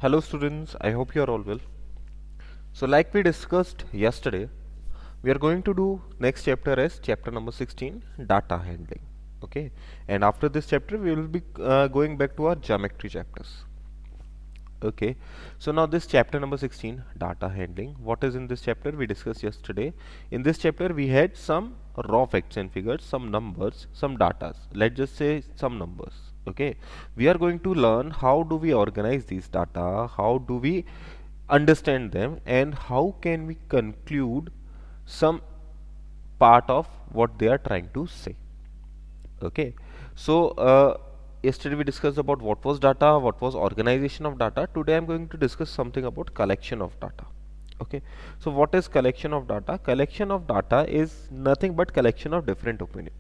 Hello students, I hope you are all well. So like we discussed yesterday, we are going to do next chapter as chapter number 16, data handling. Okay, and after this chapter we will be going back to our geometry chapters. Okay, so now this chapter number 16, data handling. What is in this chapter? We discussed yesterday. In this chapter we had some raw facts and figures, some numbers, some datas. Let's just say some numbers. Okay, we are going to learn how do we organize these data, how do we understand them, and how can we conclude some part of what they are trying to say. Okay, so yesterday we discussed about what was data, what was organization of data. Today I'm going to discuss something about collection of data. Okay, so what is collection of data? Collection of data is nothing but collection of different opinion.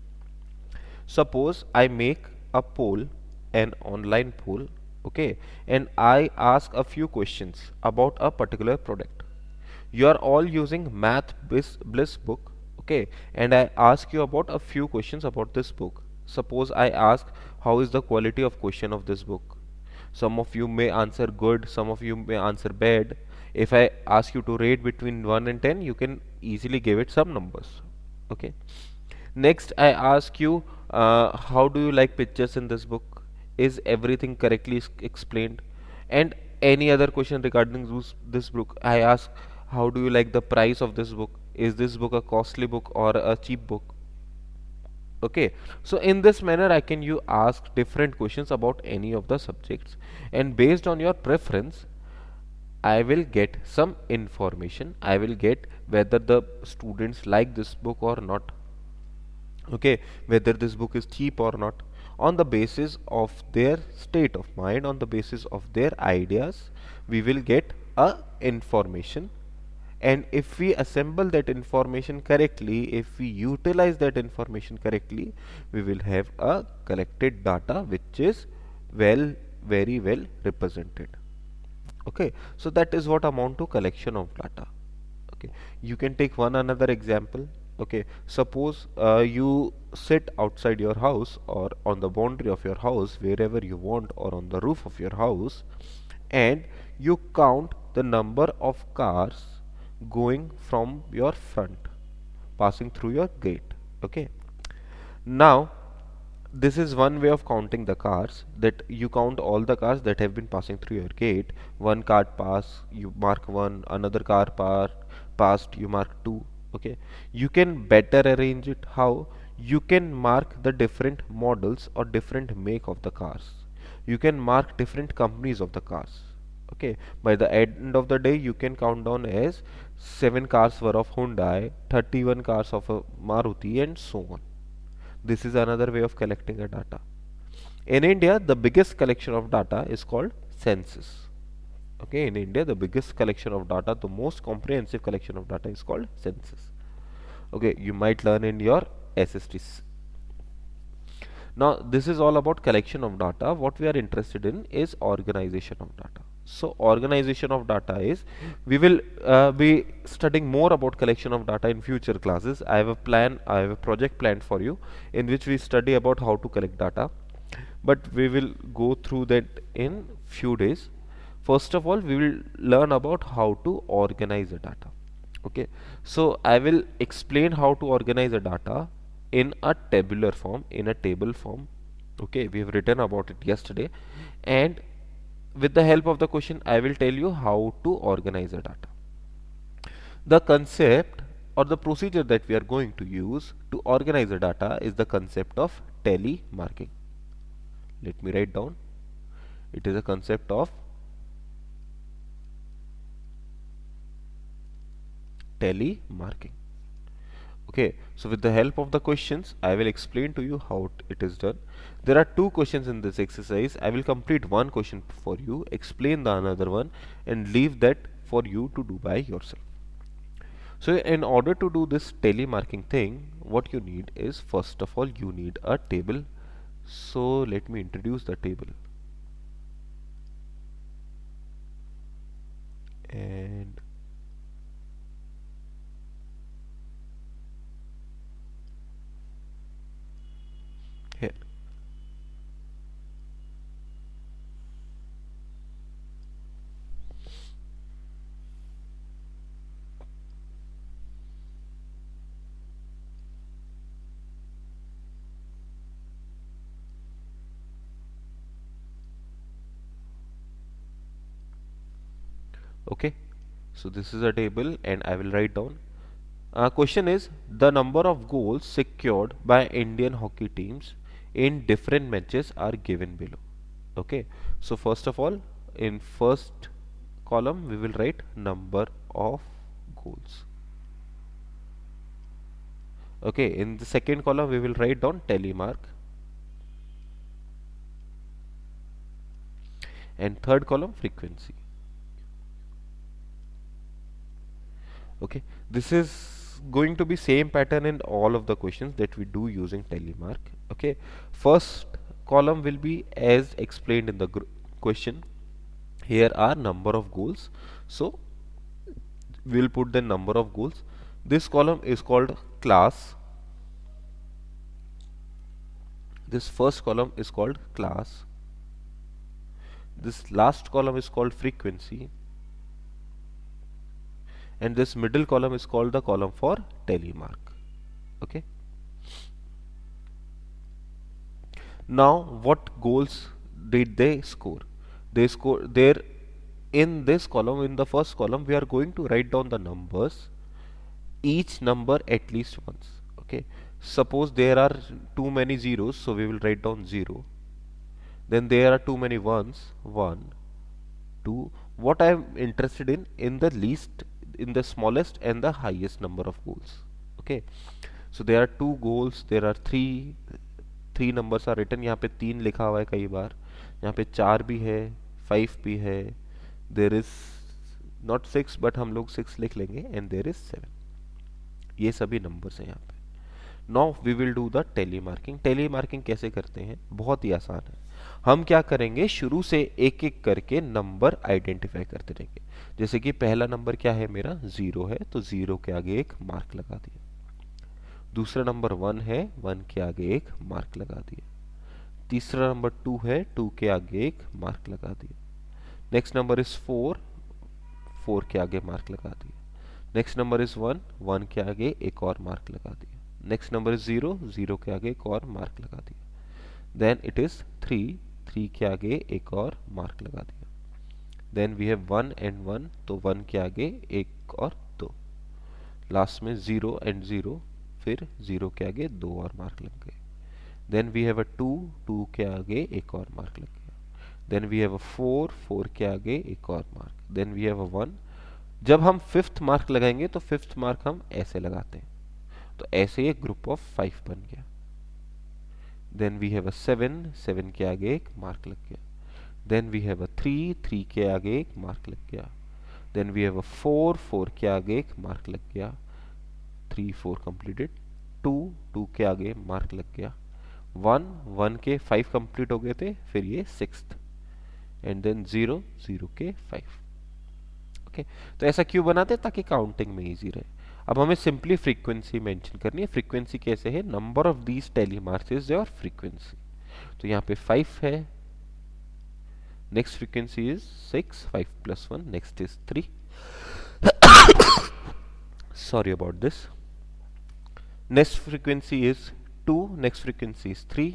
Suppose I make a poll, an online poll, okay, and I ask a few questions about a particular product. You are all using Bliss book, okay, and I ask you about a few questions about this book. Suppose I ask how is the quality of question of this book. Some of you may answer good, some of you may answer bad. If I ask you to rate between 1 and 10, you can easily give it some numbers. Okay. Next, I ask you, how do you like pictures in this book? Is everything correctly explained? And any other question regarding this book, I ask, how do you like the price of this book? Is this book a costly book or a cheap book? Okay, so in this manner, I can you ask different questions about any of the subjects, and based on your preference, I will get some information. I will get whether the students like this book or not, okay, whether this book is cheap or not. On the basis of their state of mind, on the basis of their ideas, we will get a information, and if we assemble that information correctly, if we utilize that information correctly, we will have a collected data which is very well represented. Okay, so that is what amount to collection of data. Okay, you can take one another example. Okay, suppose you sit outside your house or on the boundary of your house, wherever you want, or on the roof of your house, and you count the number of cars going from your front, passing through your gate. Okay, now this is one way of counting the cars, that you count all the cars that have been passing through your gate. One car pass, you mark one, another car passed, you mark two. Okay, you can better arrange it. How? You can mark the different models or different make of the cars. You can mark different companies of the cars. Okay, by the end of the day, you can count down as 7 cars were of Hyundai, 31 cars of a Maruti, and so on. This is another way of collecting a data. In India, the biggest collection of data is called census. Okay, in India, the biggest collection of data, the most comprehensive collection of data is called census. Okay, you might learn in your SSTs. Now, this is all about collection of data. What we are interested in is organization of data. So, organization of data is, we will be studying more about collection of data in future classes. I have a plan, I have a project planned for you in which we study about how to collect data. But we will go through that in few days. First of all, we will learn about how to organize the data. Okay, so I will explain how to organize a data in a tabular form, in a table form. Okay, we have written about it yesterday, and with the help of the question, I will tell you how to organize the data. The concept or the procedure that we are going to use to organize the data is the concept of tally marking. Let me write down. It is a concept of tally marking. Okay, so with the help of the questions, I will explain to you how it is done. There are two questions in this exercise. I will complete one question for you, explain the another one, and leave that for you to do by yourself. So in order to do this telemarking thing, what you need is, first of all, you need a table. So let me introduce the table. And here. Okay, so this is a table and I will write down. Question is the number of goals secured by Indian hockey teams in different matches are given below. Okay, so first of all, in first column we will write number of goals. Okay, in the second column we will write down tally mark, and third column frequency. Okay, this is going to be same pattern in all of the questions that we do using tally mark. Okay, first column will be as explained in the question. Here are number of goals, so we'll put the number of goals. This column is called class. This first column is called class. This last column is called frequency, and this middle column is called the column for tally mark. Okay, now what goals did they score? They score there. In this column, in the first column, we are going to write down the numbers, each number at least once. Okay, suppose there are too many zeros, so we will write down 0. Then there are too many ones, 1, 2. What I am interested in the least, in the smallest and the highest number of goals. Okay, so there are 2 goals, there are 3 numbers are written. यहाँ पे 3 लिखा हुआ है कई बार, यहाँ पे 4 भी है, 5 भी है, there is not 6 but हम लोग 6 लिख लेंगे, and there is 7. ये सभी नंबर्स हैं यहाँ पे. Now we will do the tally marking. Tally marking कैसे करते हैं? बहुत ही आसान है. हम क्या करेंगे, शुरू से एक एक करके नंबर आइडेंटिफाई करते रहेंगे. जैसे कि पहला नंबर क्या है मेरा, 0 है, तो 0 के आगे एक मार्क लगा दिया. दूसरा नंबर 1 है, 1 के आगे एक मार्क लगा दिया. तीसरा नंबर 2 है, 2 के आगे एक मार्क लगा दिया. नेक्स्ट नंबर इज 4, 4 के आगे मार्क लगा दिया. नेक्स्ट नंबर इज 1, 1 के आगे एक और मार्क लगा दिया. नेक्स्ट नंबर इज 0, 0 के आगे एक और मार्क लगा दिया. देन इट इज 3, 3 के आगे एक और मार्क लगा दिया. देन वी हैव 1 एंड 1, तो 1 के आगे एक और 2. लास्ट में 0 एंड 0, फिर 0 के आगे 2 और मार्क लग गए. देन वी हैव अ 2, 2 के आगे एक और मार्क लग गया. देन वी हैव अ 4, 4 के आगे एक और mark. Then we have a 1. जब हम 5th मार्क लगाएंगे तो 5th मार्क हम ऐसे लगाते हैं, तो ऐसे एक ग्रुप ऑफ 5 बन गया. देन वी हैव अ 7, 7 के आगे एक मार्क लग गया. देन वी हैव अ 3, 3 के आगे एक मार्क लग गया. देन वी हैव अ 4, 4 के आगे एक मार्क लग गया. 3, 4 कंप्लीटेड. 2, 2 के आगे मार्क लग गया. 1, 1 के 5 कंप्लीट हो गए थे, फिर ये 6th, एंड देन 0, 0 के 5. ओके, तो ऐसा क्यों बनाते हैं? ताकि काउंटिंग में इजी रहे. अब हमें सिंपली फ्रीक्वेंसी मेंशन करनी है. फ्रीक्वेंसी कैसे है? Number of these tally marks is your frequency. तो यहाँ पे 5 है. Next frequency is 6, 5 + 1, next is 3. Sorry about this. Next frequency is 2, next frequency is 3.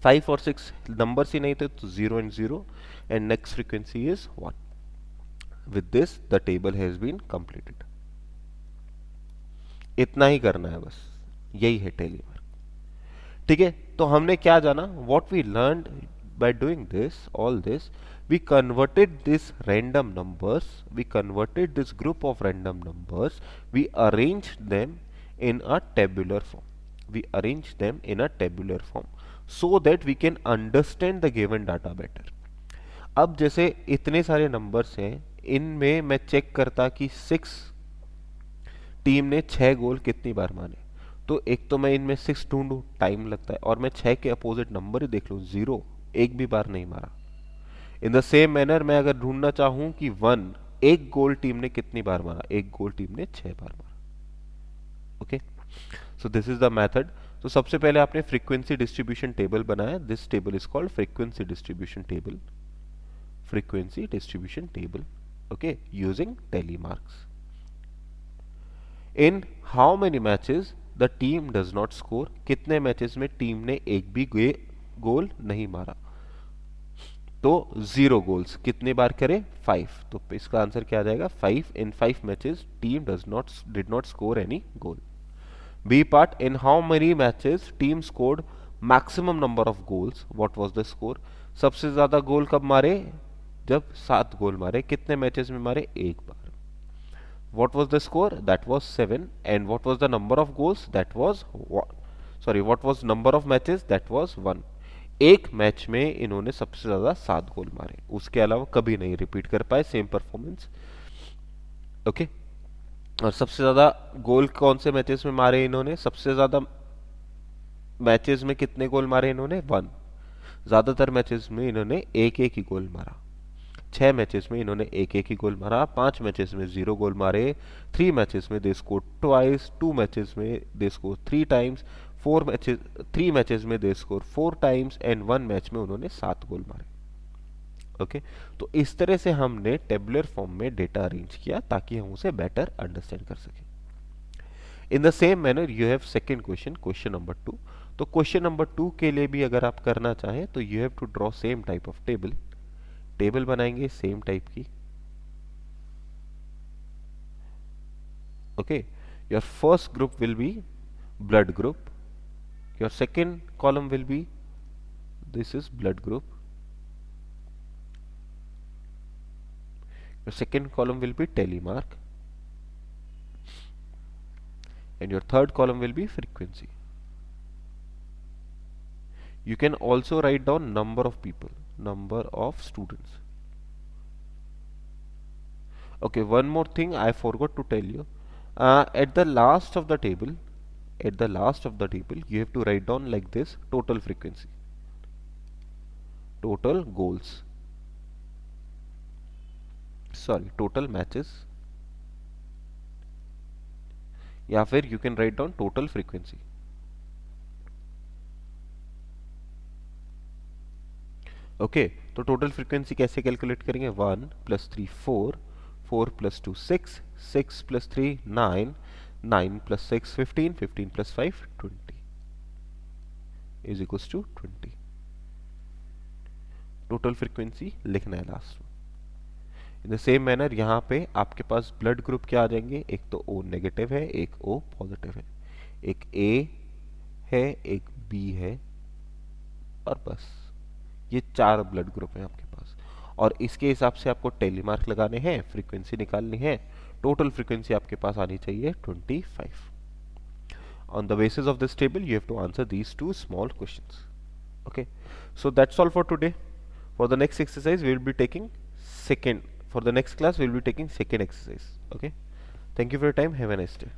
5 और 6 numbers ही नहीं थे, तो 0 and 0, and next frequency is 1. With this the table has been completed. इतना ही करना है बस, यही है टेली मार्क. ठीक है, तो हमने क्या जाना? What we learned by doing this, all this, we converted this random numbers, we converted this group of random numbers, we arranged them in a tabular form. We arranged them in a tabular form so that we can understand the given data better. अब जैसे इतने सारे numbers हैं, इनमें मैं check करता कि 6 team ने 6 गोल कितनी बार मारे, तो एक तो मैं इनमें 6 ढूंढूं, टाइम लगता है, और मैं 6 के अपोजिट नंबर ही देख लूं, 0 एक भी बार नहीं मारा. इन द सेम मैनर मैं अगर ढूंढना चाहूं कि 1, एक गोल टीम ने कितनी बार मारा, एक गोल टीम ने 6 बार मारा. Okay, so this is the method. तो सबसे पहले आपने फ्रीक्वेंसी डिस्ट्रीब्यूशन टेबल बनाया. This table is called frequency distribution table. Frequency distribution table, okay, using tally marks. In how many matches the team does not score? कितने matches में team ने एक भी गोल नहीं मारा? तो 0 गोल्स कितने बार करे 5, तो इसका आंसर क्या आ जाएगा 5 in 5 matches team did not score any goal. B part, in how many matches team scored maximum number of goals, what was the score, सबसे ज्यादा गोल कब मारे, जब 7 गोल मारे, कितने मैचेस में मारे, एक बार। What was the score? That was 7. And what was the number of goals? That was 1. Sorry, what was number of matches? That was 1. एक मैच में इन्होंने सबसे ज्यादा 7 गोल मारे, उसके अलावा कभी नहीं रिपीट कर पाए सेम परफॉर्मेंस। ओके, और सबसे ज्यादा गोल कौन से मैचेस में मारे इन्होंने, सबसे ज्यादा मैचेस में कितने गोल मारे इन्होंने, 1। ज्यादातर मैचेस में इन्होंने एक एक ही गोल मारा। 6 मैचेस में इन्होंने एक एक ही गोल मारा, 5 मैचेस में 0 गोल मारे, 3 मैचेस में दे स्कोर ट्वाइस, 2 मैचेस में दे स्कोर 3 टाइम्स, 3 मैचेस में they score 4 times and 1 match में उन्होंने 7 गोल मारे। ओके, तो इस तरह से हमने टेबुलर फॉर्म में डेटा अरेंज किया ताकि हम उसे बेटर अंडरस्टैंड कर सकें। In the same manner you have second question, question number 2। तो क्वेश्चन नंबर 2 के लिए भी अगर आप करना चाहें तो you have to draw same type of table बनाएंगे सेम टाइप की। Okay, your first group will be blood group, your second column will be this is blood group, your second column will be telemark, and your third column will be frequency. You can also write down number of people, number of students. Okay, one more thing I forgot to tell you. At the last of the table, you have to write down like this: total frequency, total goals, sorry, total matches, या फिर you can write down total frequency. Okay, तो total frequency कैसे calculate करेंगे, 1 + 3 4, 4 + 2 6, 6 + 3 9, 9 + 6 15, 15 + 5 20 is equals to 20। Total frequency लिखना है last में। In the same manner यहाँ पे आपके पास ब्लड ग्रुप क्या आ जाएंगे, एक तो O नेगेटिव है, एक O पॉजिटिव है, एक A है, एक B है, और बस ये 4 ब्लड ग्रुप है आपके पास। और इसके हिसाब से आपको टेलीमार्क लगाने हैं, फ्रीक्वेंसी निकालनी है। टोटल फ्रीक्वेंसी आपके पास आनी चाहिए 25। On the basis of this table you have to answer these 2 small questions. Okay, so that's all for today. For the next exercise we will be taking second, for the next class we will be taking second exercise. Okay, thank you for your time, have a nice day.